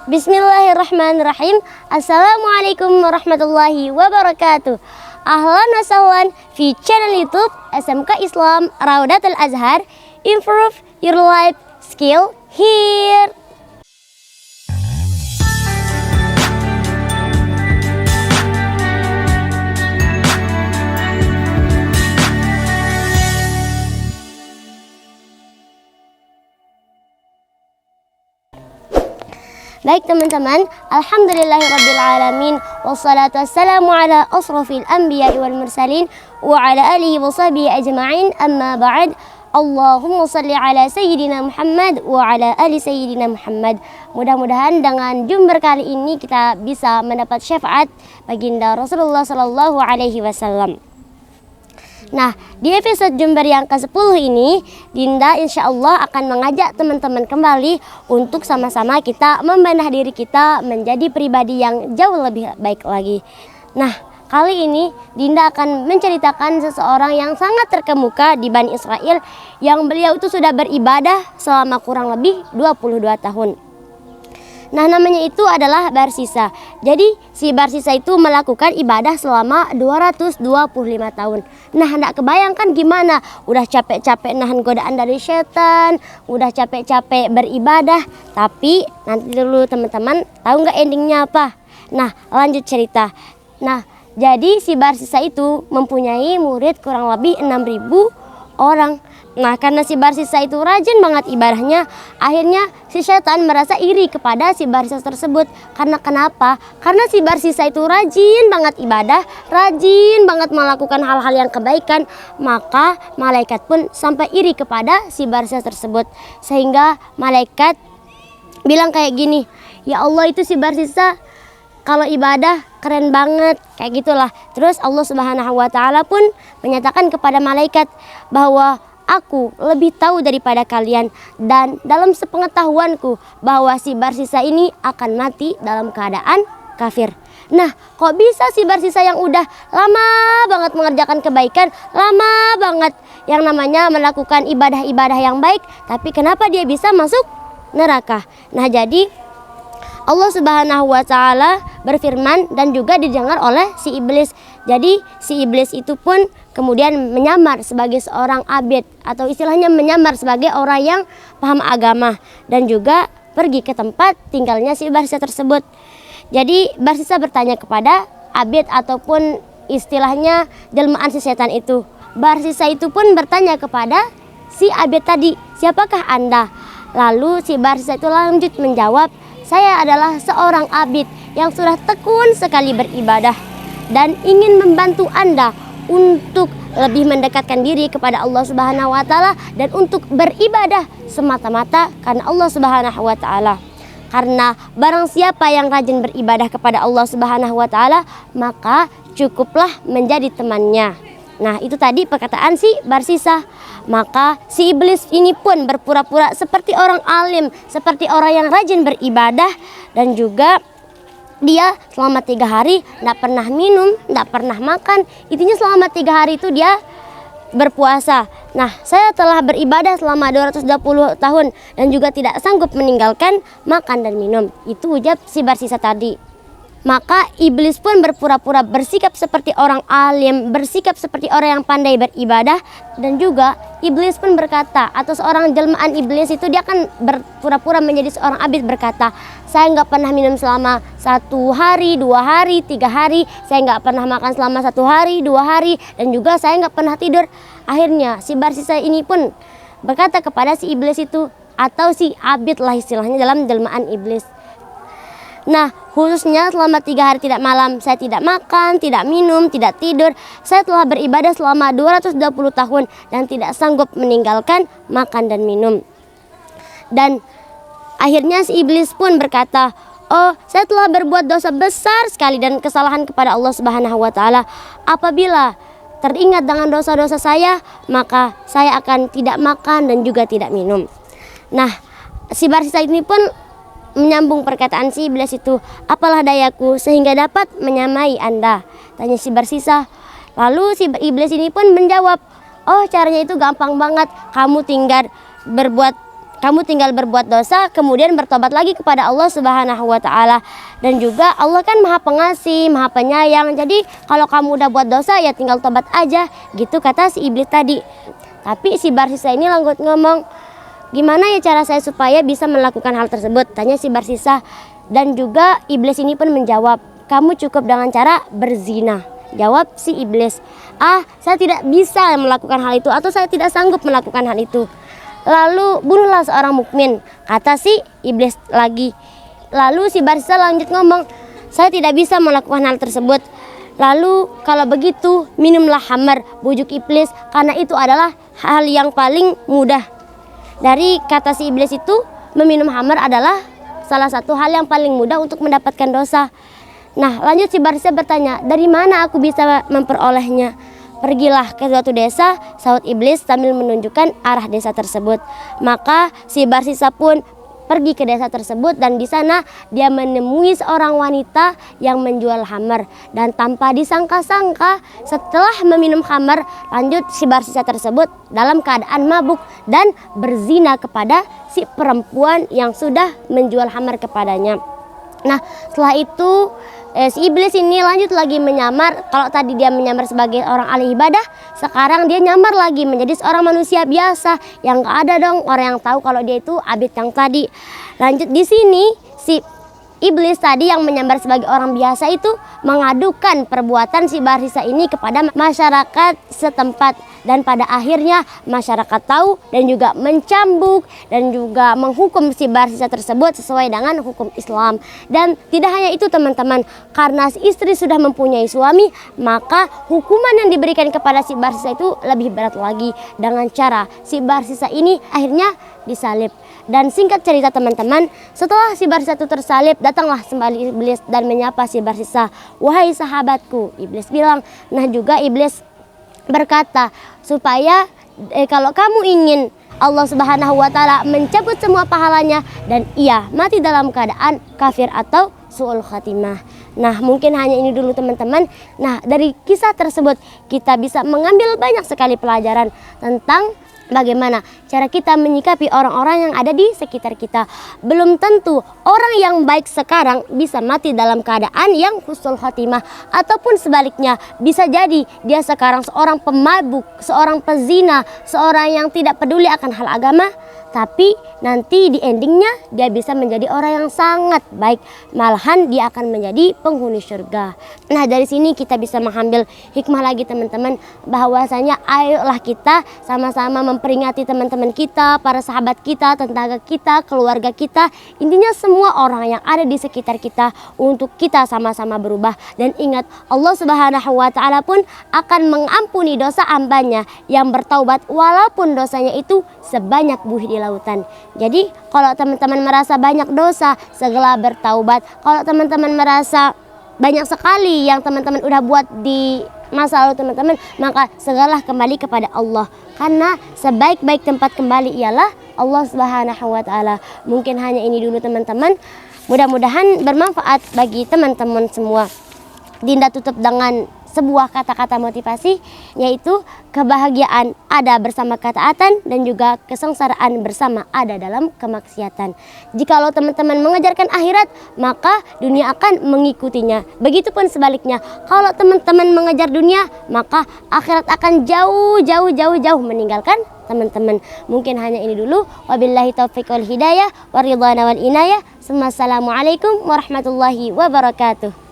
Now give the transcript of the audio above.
Bismillahirrahmanirrahim. Assalamualaikum warahmatullahi wabarakatuh. Ahlan wa sahlan di channel YouTube SMK Islam Raudatul Azhar. Improve your life skill here. Baik teman-teman, alhamdulillahirrabbilalamin, wassalatu wassalamu ala asrafil anbiya'i wal mursalin wa ala alihi wa sahbihi ajma'in, amma ba'd. Allahumma salli ala sayyidina Muhammad wa ala ali sayyidina Muhammad. Mudah-mudahan dengan jumber kali ini kita bisa mendapat syafaat baginda Rasulullah sallallahu alaihi wasallam. Nah, di episode Jumber yang ke-10 ini, Dinda insya Allah akan mengajak teman-teman kembali untuk sama-sama kita membenah diri kita menjadi pribadi yang jauh lebih baik lagi. Nah, kali ini Dinda akan menceritakan seseorang yang sangat terkemuka di Bani Israel, yang beliau itu sudah beribadah selama kurang lebih 22 tahun. Nah, namanya itu adalah Barsisa. Jadi si Barsisa itu melakukan ibadah selama 225 tahun. Nah, hendak kebayangkan gimana? Udah capek-capek nahan godaan dari setan, udah capek-capek beribadah. Tapi nanti dulu teman-teman, tahu nggak endingnya apa? Nah, lanjut cerita. Nah, jadi si Barsisa itu mempunyai murid kurang lebih 6.000 orang. Nah, karena si Barsisa itu rajin banget ibadahnya, akhirnya si setan merasa iri kepada si Barsisa tersebut. Karena kenapa? Karena si Barsisa itu rajin banget ibadah, rajin banget melakukan hal-hal yang kebaikan, maka malaikat pun sampai iri kepada si Barsisa tersebut. Sehingga malaikat bilang kayak gini, ya Allah, itu si Barsisa kalau ibadah keren banget, kayak gitulah. Terus Allah Subhanahu wa taala pun menyatakan kepada malaikat bahwa aku lebih tahu daripada kalian, dan dalam sepengetahuanku bahwa si Barsisa ini akan mati dalam keadaan kafir. Nah, kok bisa si Barsisa yang udah lama banget mengerjakan kebaikan, lama banget yang namanya melakukan ibadah-ibadah yang baik, tapi kenapa dia bisa masuk neraka? Nah, jadi Allah Subhanahu wa taala berfirman dan juga didengar oleh si iblis. Jadi si iblis itu pun kemudian menyamar sebagai seorang abid, atau istilahnya menyamar sebagai orang yang paham agama, dan juga pergi ke tempat tinggalnya si Barsisa tersebut. Jadi Barsisa bertanya kepada abid ataupun istilahnya jelmaan si setan itu. Barsisa itu pun bertanya kepada si abid tadi, "Siapakah Anda?" Lalu si Barsisa itu lanjut menjawab, "Saya adalah seorang abid yang sudah tekun sekali beribadah dan ingin membantu Anda untuk lebih mendekatkan diri kepada Allah Subhanahu wa taala dan untuk beribadah semata-mata karena Allah Subhanahu wa taala. Karena barang siapa yang rajin beribadah kepada Allah Subhanahu wa taala, maka cukuplah menjadi temannya." Nah, itu tadi perkataan si Barsisa. Maka si iblis ini pun berpura-pura seperti orang alim, seperti orang yang rajin beribadah, dan juga dia selama 3 hari tidak pernah minum, tidak pernah makan. Intinya selama 3 hari itu dia berpuasa. Nah, saya telah beribadah selama 220 tahun dan juga tidak sanggup meninggalkan makan dan minum. Itu ujar si Barsisa tadi. Maka iblis pun berpura-pura bersikap seperti orang alim, bersikap seperti orang yang pandai beribadah, dan juga iblis pun berkata, atau seorang jelmaan iblis itu dia akan berpura-pura menjadi seorang abid berkata, "Saya nggak pernah minum selama 1 hari, 2 hari, 3 hari, saya nggak pernah makan selama 1 hari, 2 hari, dan juga saya nggak pernah tidur." Akhirnya si Barsisa ini pun berkata kepada si iblis itu, atau si abid lah istilahnya dalam jelmaan iblis, "Nah, khususnya selama 3 hari tidak malam saya tidak makan, tidak minum, tidak tidur. Saya telah beribadah selama 220 tahun dan tidak sanggup meninggalkan makan dan minum." Dan akhirnya si iblis pun berkata, "Oh, saya telah berbuat dosa besar sekali dan kesalahan kepada Allah Subhanahu wa taala. Apabila teringat dengan dosa-dosa saya, maka saya akan tidak makan dan juga tidak minum." Nah, si Barsisa ini pun menyambung perkataan si iblis itu, "Apalah dayaku sehingga dapat menyamai Anda?" tanya si Barsisa. Lalu si iblis ini pun menjawab, "Oh, caranya itu gampang banget. Kamu tinggal berbuat kamu tinggal berbuat dosa kemudian bertobat lagi kepada Allah Subhanahu wa taala. Dan juga Allah kan Maha Pengasih, Maha Penyayang. Jadi kalau kamu udah buat dosa ya tinggal tobat aja, gitu kata si iblis tadi. Tapi si Barsisa ini lanjut ngomong, gimana ya cara saya supaya bisa melakukan hal tersebut? Tanya si Barsisa. Dan juga iblis ini pun menjawab, kamu cukup dengan cara berzina. Jawab si iblis, saya tidak bisa melakukan hal itu, atau saya tidak sanggup melakukan hal itu. Lalu bunuhlah seorang mukmin, kata si iblis lagi. Lalu si Barsisa lanjut ngomong, saya tidak bisa melakukan hal tersebut. Lalu kalau begitu minumlah khamar, bujuk iblis, karena itu adalah hal yang paling mudah. Dari kata si iblis itu, meminum khamar adalah salah satu hal yang paling mudah untuk mendapatkan dosa. Nah, lanjut si Barsisa bertanya, dari mana aku bisa memperolehnya? Pergilah ke suatu desa, sahut iblis sambil menunjukkan arah desa tersebut. Maka si Barsisa pun pergi ke desa tersebut, dan di sana dia menemui seorang wanita yang menjual khamar. Dan tanpa disangka-sangka, setelah meminum khamar, lanjut si Barsisa tersebut dalam keadaan mabuk dan berzina kepada si perempuan yang sudah menjual khamar kepadanya. Nah, setelah itu si iblis ini lanjut lagi menyamar. Kalau tadi dia menyamar sebagai orang ahli ibadah, sekarang dia nyamar lagi menjadi seorang manusia biasa yang gak ada dong orang yang tahu kalau dia itu abid yang tadi. Lanjut di sini si iblis tadi yang menyamar sebagai orang biasa itu mengadukan perbuatan si Barsisa ini kepada masyarakat setempat, dan pada akhirnya masyarakat tahu dan juga mencambuk dan juga menghukum si Barsisa tersebut sesuai dengan hukum Islam. Dan tidak hanya itu teman-teman, karena si istri sudah mempunyai suami, maka hukuman yang diberikan kepada si Barsisa itu lebih berat lagi, dengan cara si Barsisa ini akhirnya disalib. Dan singkat cerita teman-teman, setelah si Barsisa itu tersalib, datanglah kembali iblis dan menyapa si Barsisa, wahai sahabatku. Iblis bilang, nah juga iblis berkata, supaya kalau kamu ingin Allah Subhanahu wa taala mencabut semua pahalanya dan ia mati dalam keadaan kafir atau su'ul khatimah. Nah, mungkin hanya ini dulu teman-teman. Nah, dari kisah tersebut kita bisa mengambil banyak sekali pelajaran tentang bagaimana cara kita menyikapi orang-orang yang ada di sekitar kita. Belum tentu orang yang baik sekarang bisa mati dalam keadaan yang husnul khotimah, ataupun sebaliknya, bisa jadi dia sekarang seorang pemabuk, seorang pezina, seorang yang tidak peduli akan hal agama, tapi nanti di endingnya dia bisa menjadi orang yang sangat baik, malahan dia akan menjadi penghuni surga. Nah, dari sini kita bisa mengambil hikmah lagi teman-teman, bahwasanya ayolah kita sama-sama memperingati teman-teman kita, para sahabat kita, tetangga kita, keluarga kita, intinya semua orang yang ada di sekitar kita, untuk kita sama-sama berubah. Dan ingat, Allah Subhanahu wa taala pun akan mengampuni dosa hambanya yang bertaubat walaupun dosanya itu sebanyak buih di lautan. Jadi kalau teman-teman merasa banyak dosa, segera bertaubat. Kalau teman-teman merasa banyak sekali yang teman-teman udah buat di masa lalu teman-teman, maka segeralah kembali kepada Allah, karena sebaik-baik tempat kembali ialah Allah Subhanahu wa taala. Mungkin hanya ini dulu teman-teman, mudah-mudahan bermanfaat bagi teman-teman semua. Dinda tutup dengan sebuah kata-kata motivasi, yaitu kebahagiaan ada bersama ketaatan dan juga kesengsaraan bersama ada dalam kemaksiatan. Jikalau teman-teman mengejarkan akhirat, maka dunia akan mengikutinya. Begitupun sebaliknya, kalau teman-teman mengejar dunia, maka akhirat akan jauh meninggalkan teman-teman. Mungkin hanya ini dulu. Wabillahi taufiq wal hidayah, waridwana wal inayah. Assalamualaikum warahmatullahi wabarakatuh.